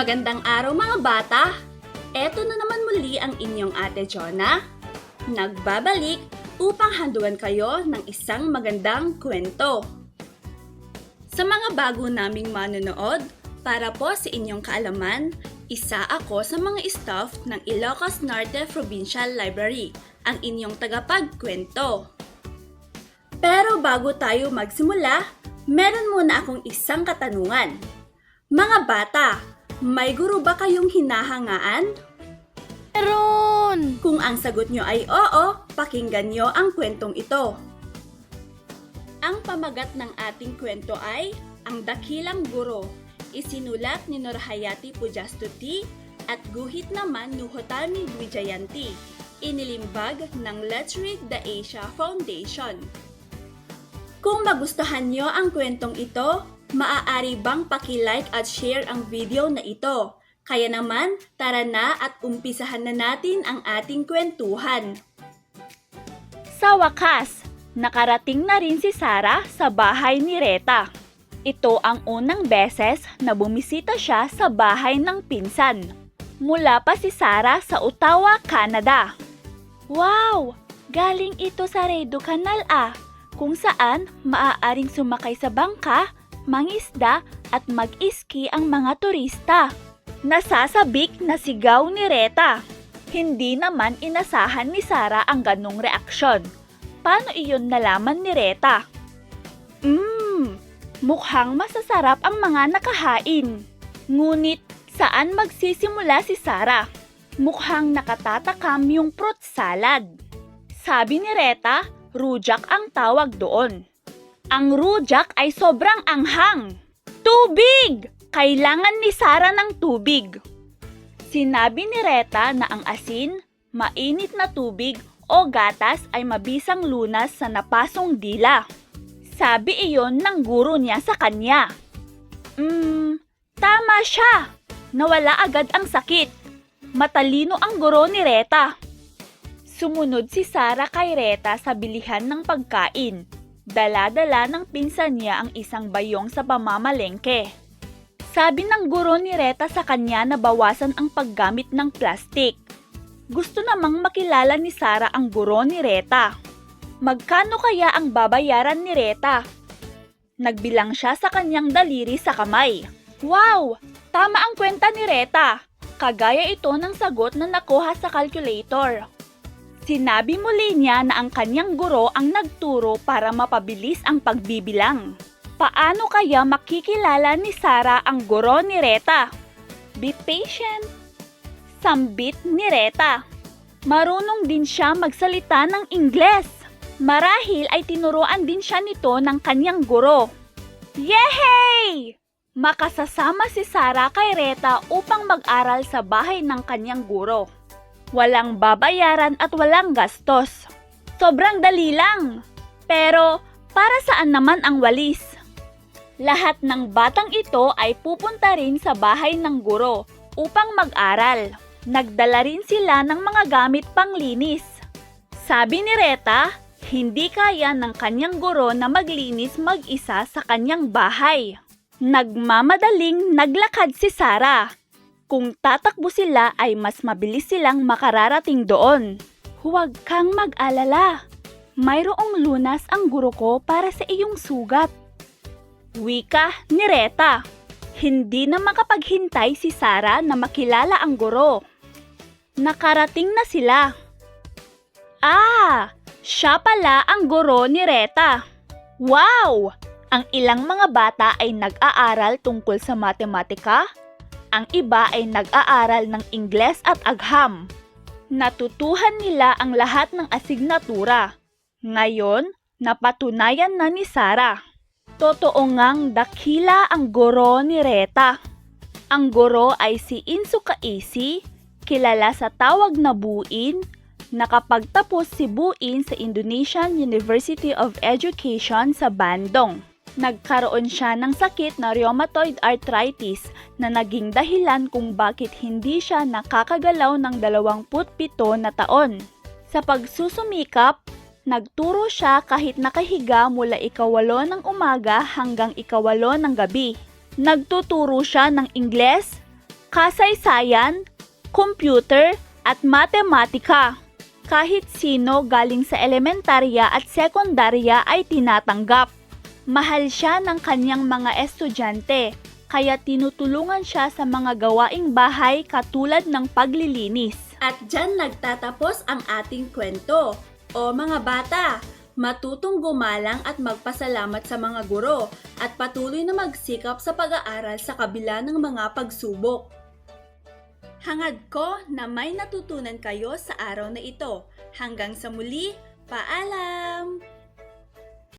Magandang araw mga bata! Eto na naman muli ang inyong Ate Jonah. Nagbabalik upang handuan kayo ng isang magandang kwento. Sa mga bago naming manonood, para po sa inyong kaalaman, isa ako sa mga staff ng Ilocos Norte Provincial Library, ang inyong tagapagkwento. Pero bago tayo magsimula, meron muna akong isang katanungan. Mga bata, may guro ba kayong hinahangaan? Meron! Kung ang sagot nyo ay oo, pakinggan nyo ang kwentong ito. Ang pamagat ng ating kwento ay Ang Dakilang Guro. Isinulat ni Nurhayati Pujastuti at guhit naman ni Hotami Wijayanti. Inilimbag ng Let's Read the Asia Foundation. Kung magustuhan nyo ang kwentong ito, maaari bang paki-like at share ang video na ito? Kaya naman, tara na at umpisahan na natin ang ating kwentuhan. Sa wakas, nakarating na rin si Sarah sa bahay ni Reta. Ito ang unang beses na bumisita siya sa bahay ng pinsan. Mula pa si Sarah sa Ottawa, Canada. Wow! Galing ito sa Redo Canal kung saan maaaring sumakay sa bangka, mangisda at mag-iski ang mga turista. Nasasabik na sigaw ni Reta. Hindi naman inasahan ni Sarah ang ganong reaksyon. Paano iyon nalaman ni Reta? Mukhang masasarap ang mga nakahain. Ngunit saan magsisimula si Sarah? Mukhang nakatatakam yung fruit salad. Sabi ni Reta, rujak ang tawag doon. Ang rujak ay sobrang anghang. Tubig! Kailangan ni Sarah ng tubig. Sinabi ni Reta na ang asin, mainit na tubig o gatas ay mabisang lunas sa napasong dila. Sabi iyon ng guro niya sa kanya. Tama siya. Nawala agad ang sakit. Matalino ang guro ni Reta. Sumunod si Sarah kay Reta sa bilihan ng pagkain. Dala-dala ng pinsan niya ang isang bayong sa pamamalengke. Sabi ng guro ni Reta sa kanya na bawasan ang paggamit ng plastik. Gusto namang makilala ni Sarah ang guro ni Reta. Magkano kaya ang babayaran ni Reta? Nagbilang siya sa kanyang daliri sa kamay. Wow! Tama ang kwenta ni Reta. Kagaya ito ng sagot na nakuha sa calculator. Sinabi muli niya na ang kanyang guro ang nagturo para mapabilis ang pagbibilang. Paano kaya makikilala ni Sarah ang guro ni Reta? Be patient. Sambit ni Reta. Marunong din siya magsalita ng Ingles. Marahil ay tinuruan din siya nito ng kanyang guro. Yehey! Makasasama si Sarah kay Reta upang mag-aral sa bahay ng kanyang guro. Walang babayaran at walang gastos. Sobrang dali lang. Pero para saan naman ang walis? Lahat ng batang ito ay pupunta rin sa bahay ng guro upang mag-aral. Nagdala rin sila ng mga gamit panglinis. Sabi ni Reta, hindi kaya ng kanyang guro na maglinis mag-isa sa kanyang bahay. Nagmamadaling naglakad si Sarah. Kung tatakbo sila ay mas mabilis silang makararating doon. Huwag kang mag-alala. Mayroong lunas ang guro ko para sa iyong sugat. Wika ni Reta. Hindi na makapaghintay si Sarah na makilala ang guro. Nakarating na sila. Siya pala ang guro ni Reta. Wow! Ang ilang mga bata ay nag-aaral tungkol sa matematika. Ang iba ay nag-aaral ng Ingles at agham. Natutuhan nila ang lahat ng asignatura. Ngayon, napatunayan na ni Sarah. Totoo ngang dakila ang guro ni Reta. Ang guro ay si Insu Kaisi, kilala sa tawag na Buin. Nakapagtapos si Buin sa Indonesian University of Education sa Bandung. Nagkaroon siya ng sakit na rheumatoid arthritis na naging dahilan kung bakit hindi siya nakakagalaw ng 27 na taon. Sa pagsusumikap, nagturo siya kahit nakahiga mula 8 ng umaga hanggang 8 ng gabi. Nagtuturo siya ng Ingles, kasaysayan, computer, at matematika. Kahit sino galing sa elementarya at sekundarya ay tinatanggap. Mahal siya ng kanyang mga estudyante, kaya tinutulungan siya sa mga gawaing bahay katulad ng paglilinis. At dyan nagtatapos ang ating kwento. O mga bata, matutong gumalang at magpasalamat sa mga guro at patuloy na magsikap sa pag-aaral sa kabila ng mga pagsubok. Hangad ko na may natutunan kayo sa araw na ito. Hanggang sa muli, paalam!